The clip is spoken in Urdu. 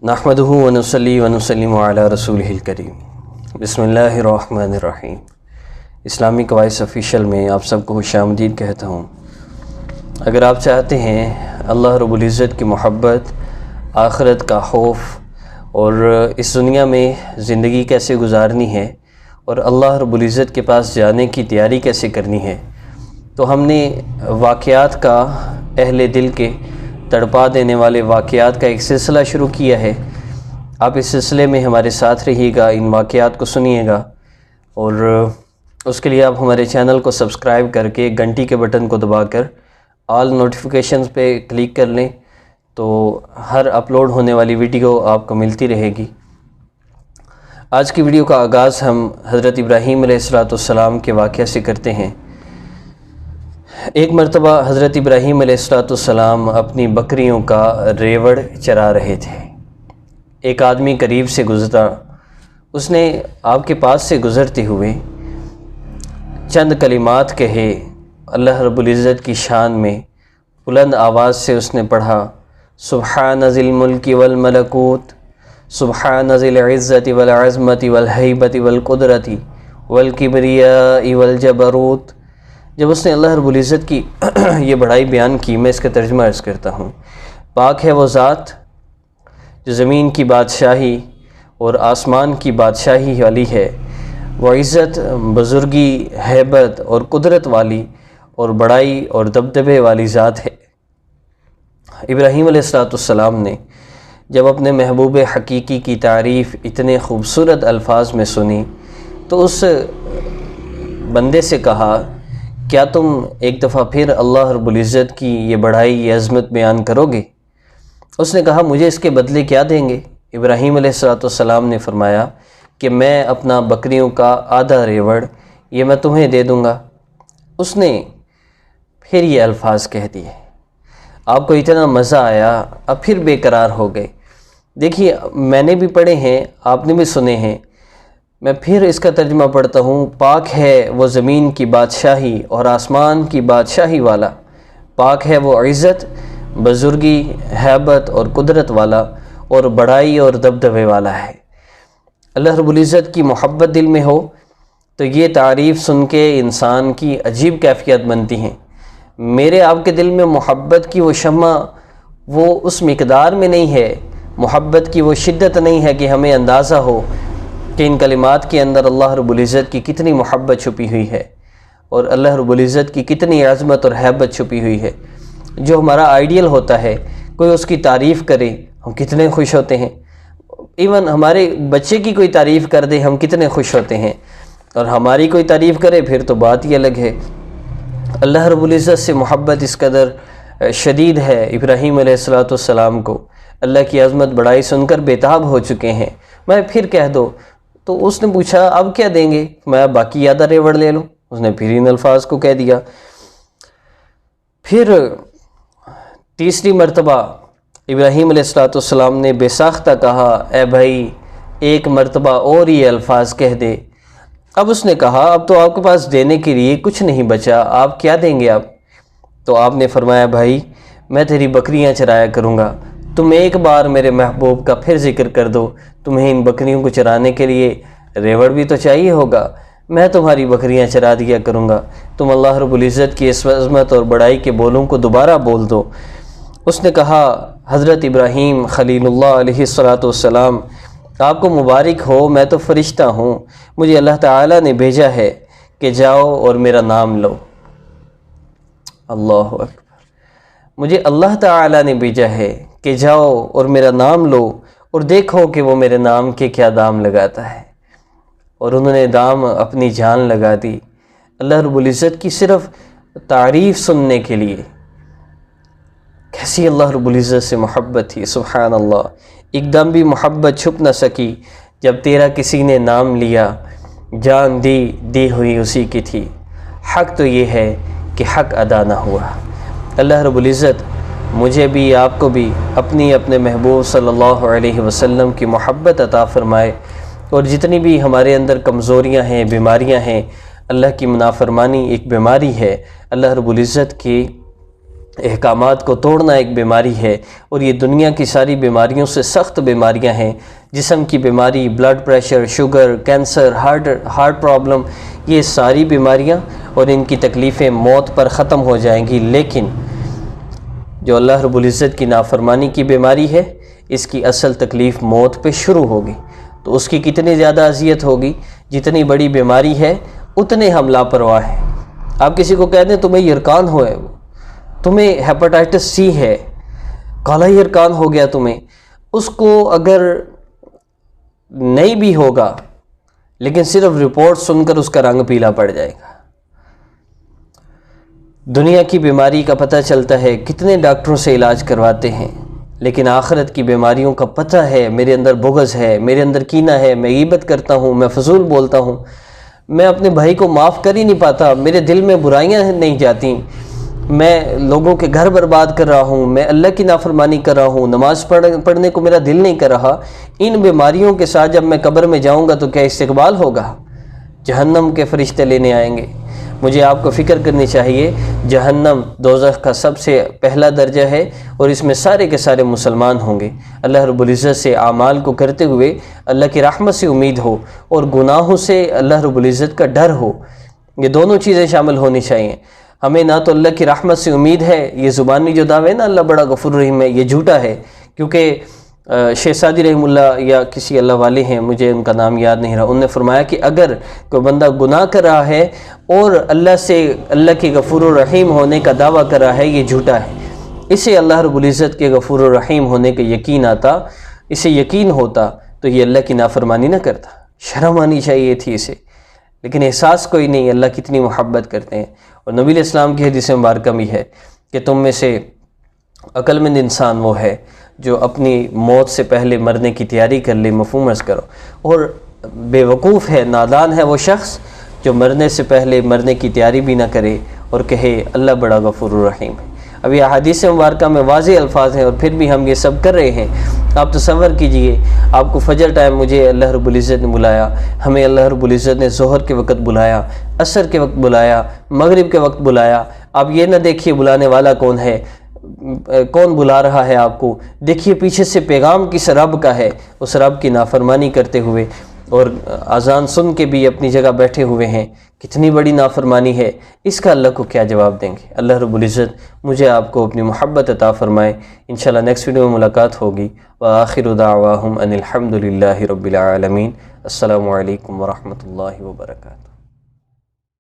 نحمدہ ونصلی ونسلم علی رسولہ الکریم۔ بسم اللہ الرحمن الرحیم۔ اسلامک وائس آفیشیل میں آپ سب کو خوش آمدید کہتا ہوں۔ اگر آپ چاہتے ہیں اللہ رب العزت کی محبت، آخرت کا خوف اور اس دنیا میں زندگی کیسے گزارنی ہے اور اللہ رب العزت کے پاس جانے کی تیاری کیسے کرنی ہے، تو ہم نے واقعات کا، اہل دل کے تڑپا دینے والے واقعات کا ایک سلسلہ شروع کیا ہے۔ آپ اس سلسلے میں ہمارے ساتھ رہیے گا، ان واقعات کو سنیے گا، اور اس کے لیے آپ ہمارے چینل کو سبسکرائب کر کے گھنٹی کے بٹن کو دبا کر آل نوٹیفیکیشنز پہ کلک کر لیں، تو ہر اپلوڈ ہونے والی ویڈیو آپ کو ملتی رہے گی۔ آج کی ویڈیو کا آغاز ہم حضرت ابراہیم علیہ السلام کے واقعہ سے کرتے ہیں۔ ایک مرتبہ حضرت ابراہیم علیہ السلام اپنی بکریوں کا ریوڑ چرا رہے تھے۔ ایک آدمی قریب سے گزرا، اس نے آپ کے پاس سے گزرتے ہوئے چند کلمات کہے اللہ رب العزت کی شان میں۔ بلند آواز سے اس نے پڑھا، سبحان ذی الملک والملکوت، سبحان ذی العزت والعظمت والہیبت والقدرت والکبریاء والجبروت۔ جب اس نے اللہ رب العزت کی یہ بڑائی بیان کی، میں اس کا ترجمہ عرض کرتا ہوں۔ پاک ہے وہ ذات جو زمین کی بادشاہی اور آسمان کی بادشاہی والی ہے، وہ عزت، بزرگی، ہیبت اور قدرت والی اور بڑائی اور دبدبے والی ذات ہے۔ ابراہیم علیہ السلام نے جب اپنے محبوب حقیقی کی تعریف اتنے خوبصورت الفاظ میں سنی تو اس بندے سے کہا، کیا تم ایک دفعہ پھر اللہ رب العزت کی یہ بڑائی، یہ عظمت بیان کرو گے؟ اس نے کہا، مجھے اس کے بدلے کیا دیں گے؟ ابراہیم علیہ السلام نے فرمایا کہ میں اپنا بکریوں کا آدھا ریوڑ یہ میں تمہیں دے دوں گا۔ اس نے پھر یہ الفاظ کہہ دیے، آپ کو اتنا مزہ آیا، اب پھر بے قرار ہو گئے۔ دیکھیے، میں نے بھی پڑھے ہیں، آپ نے بھی سنے ہیں، میں پھر اس کا ترجمہ پڑھتا ہوں۔ پاک ہے وہ زمین کی بادشاہی اور آسمان کی بادشاہی والا، پاک ہے وہ عزت، بزرگی، ہیبت اور قدرت والا اور بڑائی اور دبدبے والا ہے۔ اللہ رب العزت کی محبت دل میں ہو تو یہ تعریف سن کے انسان کی عجیب کیفیت بنتی ہیں۔ میرے آپ کے دل میں محبت کی وہ شمع، وہ اس مقدار میں نہیں ہے، محبت کی وہ شدت نہیں ہے کہ ہمیں اندازہ ہو کہ ان کلمات کے اندر اللہ رب العزت کی کتنی محبت چھپی ہوئی ہے اور اللہ رب العزت کی کتنی عظمت اور ہیبت چھپی ہوئی ہے۔ جو ہمارا آئیڈیل ہوتا ہے، کوئی اس کی تعریف کرے، ہم کتنے خوش ہوتے ہیں۔ ایون ہمارے بچے کی کوئی تعریف کر دے، ہم کتنے خوش ہوتے ہیں، اور ہماری کوئی تعریف کرے پھر تو بات ہی الگ ہے۔ اللہ رب العزت سے محبت اس قدر شدید ہے، ابراہیم علیہ السلام کو اللہ کی عظمت بڑائی سن کر بےتاب ہو چکے ہیں۔ میں پھر کہہ دو، تو اس نے پوچھا اب کیا دیں گے؟ میں باقی آدھا ریوڑ لے لوں؟ اس نے پھر ان الفاظ کو کہہ دیا۔ پھر تیسری مرتبہ ابراہیم علیہ السلام نے بے ساختہ کہا، اے بھائی ایک مرتبہ اور یہ الفاظ کہہ دے۔ اب اس نے کہا، اب تو آپ کے پاس دینے کے لیے کچھ نہیں بچا، آپ کیا دیں گے اب؟ تو آپ نے فرمایا، بھائی میں تیری بکریاں چرایا کروں گا، تم ایک بار میرے محبوب کا پھر ذکر کر دو، تمہیں ان بکریوں کو چرانے کے لیے ریوڑ بھی تو چاہیے ہوگا، میں تمہاری بکریاں چرا دیا کروں گا، تم اللہ رب العزت کی اس عظمت اور بڑائی کے بولوں کو دوبارہ بول دو۔ اس نے کہا، حضرت ابراہیم خلیل اللہ علیہ السلام، آپ کو مبارک ہو، میں تو فرشتہ ہوں، مجھے اللہ تعالیٰ نے بھیجا ہے کہ جاؤ اور میرا نام لو۔ اللہ اکبر، مجھے اللہ تعالیٰ نے بھیجا ہے کہ جاؤ اور میرا نام لو اور دیکھو کہ وہ میرے نام کے کیا دام لگاتا ہے۔ اور انہوں نے دام اپنی جان لگا دی اللہ رب العزت کی صرف تعریف سننے کے لیے۔ کیسی اللہ رب العزت سے محبت تھی، سبحان اللہ۔ ایک دم بھی محبت چھپ نہ سکی جب تیرا کسی نے نام لیا، جان دی ہوئی اسی کی تھی۔ حق تو یہ ہے کہ حق ادا نہ ہوا۔ اللہ رب العزت مجھے بھی، آپ کو بھی اپنے محبوب صلی اللہ علیہ وسلم کی محبت عطا فرمائے، اور جتنی بھی ہمارے اندر کمزوریاں ہیں، بیماریاں ہیں، اللہ کی نافرمانی ایک بیماری ہے، اللہ رب العزت کی احکامات کو توڑنا ایک بیماری ہے، اور یہ دنیا کی ساری بیماریوں سے سخت بیماریاں ہیں۔ جسم کی بیماری، blood pressure, sugar, cancer, heart problem, یہ ساری بیماریاں اور ان کی تکلیفیں موت پر ختم ہو جائیں گی، لیکن جو اللہ رب العزت کی نافرمانی کی بیماری ہے، اس کی اصل تکلیف موت پہ شروع ہوگی۔ تو اس کی کتنی زیادہ اذیت ہوگی، جتنی بڑی بیماری ہے اتنے ہم لاپرواہ ہیں۔ آپ کسی کو کہہ دیں تمہیں یرکان ہو ہے، تمہیں ہیپاٹائٹس سی ہے، کالا یرکان ہو گیا تمہیں، اس کو اگر نہیں بھی ہوگا لیکن صرف رپورٹ سن کر اس کا رنگ پیلا پڑ جائے گا۔ دنیا کی بیماری کا پتہ چلتا ہے، کتنے ڈاکٹروں سے علاج کرواتے ہیں، لیکن آخرت کی بیماریوں کا پتہ ہے، میرے اندر بغض ہے، میرے اندر کینہ ہے، میں غیبت کرتا ہوں، میں فضول بولتا ہوں، میں اپنے بھائی کو معاف کر ہی نہیں پاتا، میرے دل میں برائیاں نہیں جاتی، میں لوگوں کے گھر برباد کر رہا ہوں، میں اللہ کی نافرمانی کر رہا ہوں، نماز پڑھنے کو میرا دل نہیں کر رہا۔ ان بیماریوں کے ساتھ جب میں قبر میں جاؤں گا تو کیا استقبال ہوگا؟ جہنم کے فرشتے لینے آئیں گے۔ مجھے آپ کو فکر کرنی چاہیے، جہنم دوزخ کا سب سے پہلا درجہ ہے، اور اس میں سارے کے سارے مسلمان ہوں گے۔ اللہ رب العزت سے اعمال کو کرتے ہوئے اللہ کی رحمت سے امید ہو، اور گناہوں سے اللہ رب العزت کا ڈر ہو، یہ دونوں چیزیں شامل ہونی چاہیے۔ ہمیں نہ تو اللہ کی رحمت سے امید ہے، یہ زبانی جو دعوے نا اللہ بڑا غفور رحیم ہے، یہ جھوٹا ہے، کیونکہ شیخ سعدی رحمہ اللہ یا کسی اللہ والے ہیں، مجھے ان کا نام یاد نہیں رہا، انہوں نے فرمایا کہ اگر کوئی بندہ گناہ کر رہا ہے اور اللہ سے اللہ کے غفور الرحیم ہونے کا دعویٰ کر رہا ہے، یہ جھوٹا ہے۔ اسے اللہ رب العزت کے غفور الرحیم ہونے کا یقین آتا، اسے یقین ہوتا تو یہ اللہ کی نافرمانی نہ کرتا، شرم آنی چاہیے تھی اسے، لیکن احساس کوئی نہیں اللہ کتنی محبت کرتے ہیں۔ اور نبی علیہ السلام کی حدیث مبارکہ بھی ہے کہ تم میں سے عقل مند انسان وہ ہے جو اپنی موت سے پہلے مرنے کی تیاری کر لے، مفہوم عرض کرو، اور بے وقوف ہے، نادان ہے وہ شخص جو مرنے سے پہلے مرنے کی تیاری بھی نہ کرے اور کہے اللہ بڑا غفور الرحیم ہے۔ اب یہ حدیث مبارکہ میں واضح الفاظ ہیں اور پھر بھی ہم یہ سب کر رہے ہیں۔ آپ تصور کیجئے، آپ کو فجر ٹائم مجھے اللہ رب العزت نے بلایا، ہمیں اللہ رب العزت نے ظہر کے وقت بلایا، عصر کے وقت بلایا، مغرب کے وقت بلایا۔ آپ یہ نہ دیکھیے بلانے والا کون ہے، کون بلا رہا ہے آپ کو، دیکھیے پیچھے سے پیغام کس رب کا ہے، اس رب کی نافرمانی کرتے ہوئے، اور اذان سن کے بھی اپنی جگہ بیٹھے ہوئے ہیں۔ کتنی بڑی نافرمانی ہے، اس کا اللہ کو کیا جواب دیں گے؟ اللہ رب العزت مجھے آپ کو اپنی محبت عطا فرمائے۔ انشاءاللہ نیکسٹ ویڈیو میں ملاقات ہوگی۔ وآخر دعواہم ان الحمد للہ رب العالمین۔ السلام علیکم ورحمۃ اللہ وبرکاتہ۔